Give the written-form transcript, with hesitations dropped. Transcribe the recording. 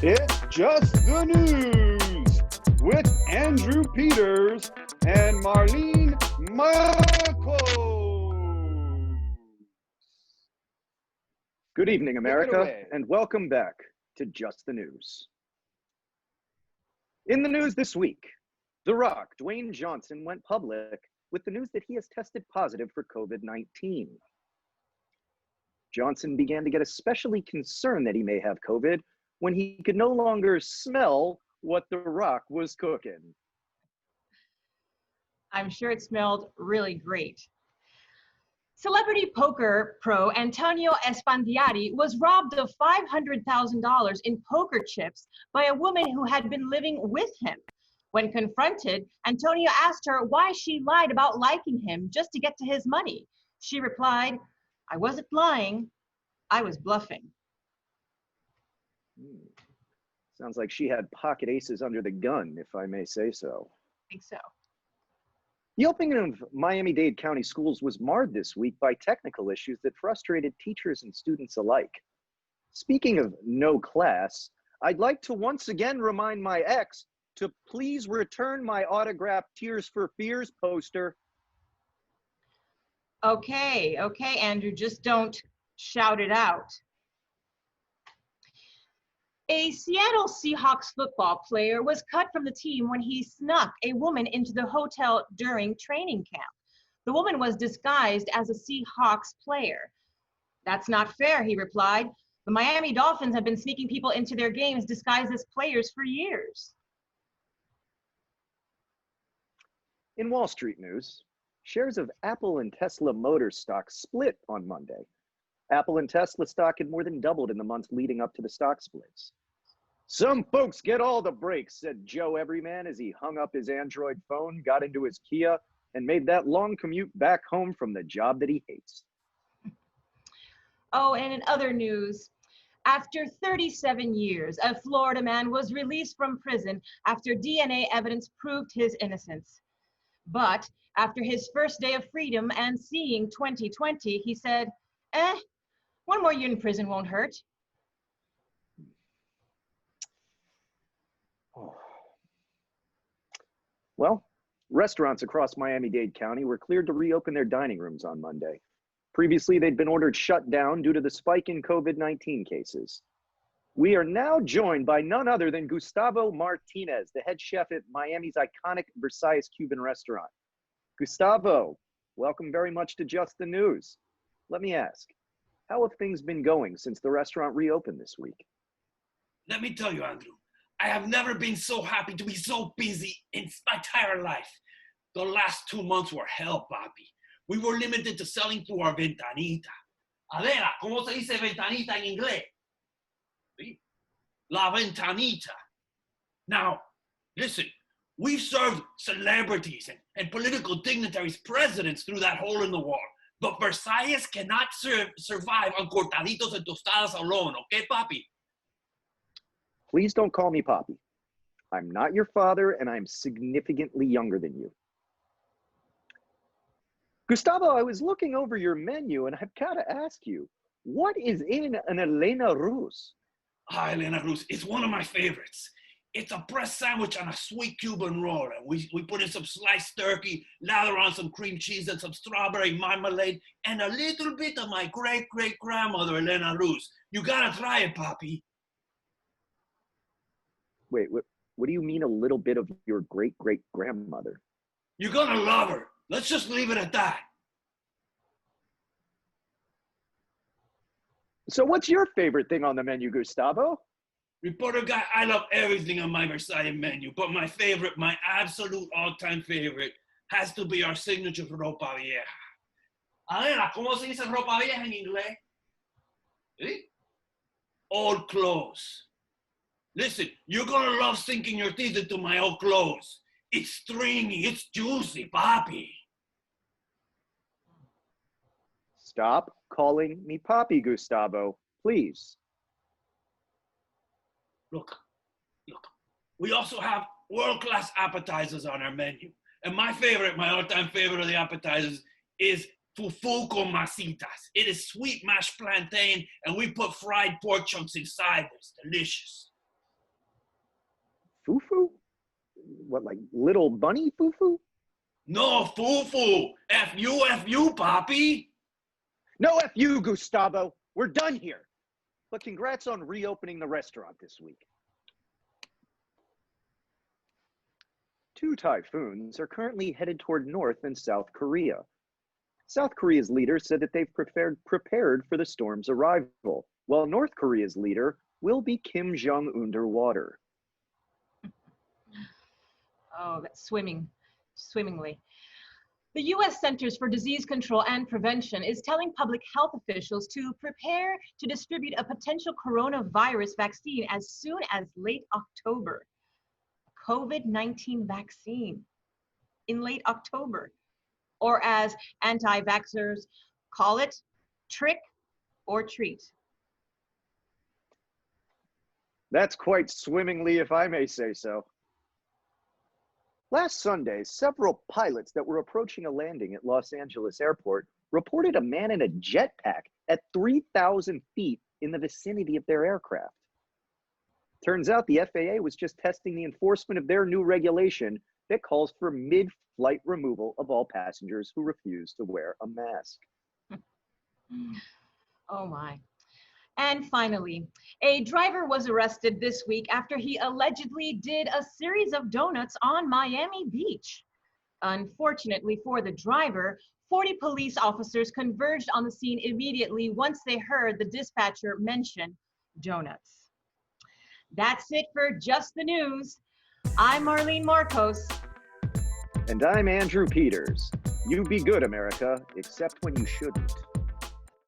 It's Just the News with Andrew Peters and Marlene Marcos. Good evening, America, and welcome back to Just the News. In the news this week, The Rock, Dwayne Johnson, went public with the news that he has tested positive for COVID-19. Johnson began to get especially concerned that he may have COVID when he could no longer smell what The Rock was cooking. I'm sure it smelled really great. Celebrity poker pro Antonio Esfandiari was robbed of $500,000 in poker chips by a woman who had been living with him. When confronted, Antonio asked her why she lied about liking him just to get to his money. She replied, "I wasn't lying, I was bluffing." Sounds like she had pocket aces under the gun, if I may say so. I think so. The opening of Miami-Dade County schools was marred this week by technical issues that frustrated teachers and students alike. Speaking of no class, I'd like to once again remind my ex to please return my autographed Tears for Fears poster. Okay, Andrew, just don't shout it out. A Seattle Seahawks football player was cut from the team when he snuck a woman into the hotel during training camp. The woman was disguised as a Seahawks player. "That's not fair," he replied. "The Miami Dolphins have been sneaking people into their games disguised as players for years." In Wall Street news, shares of Apple and Tesla Motors stock split on Monday. Apple and Tesla stock had more than doubled in the months leading up to the stock splits. "Some folks get all the breaks," said Joe Everyman as he hung up his Android phone, got into his Kia, and made that long commute back home from the job that he hates. Oh, and in other news, after 37 years, a Florida man was released from prison after DNA evidence proved his innocence. But after his first day of freedom and seeing 2020, he said, one more year in prison won't hurt. Well, restaurants across Miami-Dade County were cleared to reopen their dining rooms on Monday. Previously, they'd been ordered shut down due to the spike in COVID-19 cases. We are now joined by none other than Gustavo Martinez, the head chef at Miami's iconic Versailles Cuban restaurant. Gustavo, welcome very much to Just the News. Let me ask, how have things been going since the restaurant reopened this week? Let me tell you, Andrew, I have never been so happy to be so busy in my entire life. The last 2 months were hell, papi. We were limited to selling through our ventanita. Adela, ¿cómo se dice ventanita en inglés? ¿Sí? La ventanita. Now, listen, we've served celebrities and political dignitaries, presidents through that hole in the wall. But Versailles cannot survive on cortaditos and tostadas alone, okay, papi? Please don't call me Poppy. I'm not your father, and I'm significantly younger than you. Gustavo, I was looking over your menu, and I've got to ask you, what is in an Elena Rus? Elena Rus, it's one of my favorites. It's a breast sandwich on a sweet Cuban roll. And we put in some sliced turkey, lather on some cream cheese and some strawberry marmalade, and a little bit of my great-great-grandmother, Elena Rus. You gotta try it, papi. Wait, what do you mean a little bit of your great-great-grandmother? You're gonna love her. Let's just leave it at that. So what's your favorite thing on the menu, Gustavo? Reporter guy, I love everything on my Versailles menu, but my favorite, my absolute all-time favorite, has to be our signature ropa vieja. Adela, ¿cómo se dice ropa vieja en inglés? ¿Sí? Old clothes. Listen, you're gonna love sinking your teeth into my old clothes. It's stringy, it's juicy, papi. Stop calling me Poppy, Gustavo, please. Look, we also have world-class appetizers on our menu. And my favorite, my all-time favorite of the appetizers is fufu con masitas. It is sweet mashed plantain, and we put fried pork chunks inside. It's delicious. Fufu? What, like little bunny fufu? No, foo-foo. F-U, Papi. No F you, Gustavo. We're done here. But congrats on reopening the restaurant this week. Two typhoons are currently headed toward North and South Korea. South Korea's leader said that they've prepared for the storm's arrival, while North Korea's leader will be Kim Jong underwater. Oh, that's swimmingly. The U.S. Centers for Disease Control and Prevention is telling public health officials to prepare to distribute a potential coronavirus vaccine as soon as late October. COVID-19 vaccine in late October, or as anti-vaxxers call it, trick or treat. That's quite swimmingly, if I may say so. Last Sunday, several pilots that were approaching a landing at Los Angeles Airport reported a man in a jetpack at 3,000 feet in the vicinity of their aircraft. Turns out the FAA was just testing the enforcement of their new regulation that calls for mid-flight removal of all passengers who refuse to wear a mask. Oh my. And finally, a driver was arrested this week after he allegedly did a series of donuts on Miami Beach. Unfortunately for the driver, 40 police officers converged on the scene immediately once they heard the dispatcher mention donuts. That's it for Just the News. I'm Marlene Marcos. And I'm Andrew Peters. You be good, America, except when you shouldn't.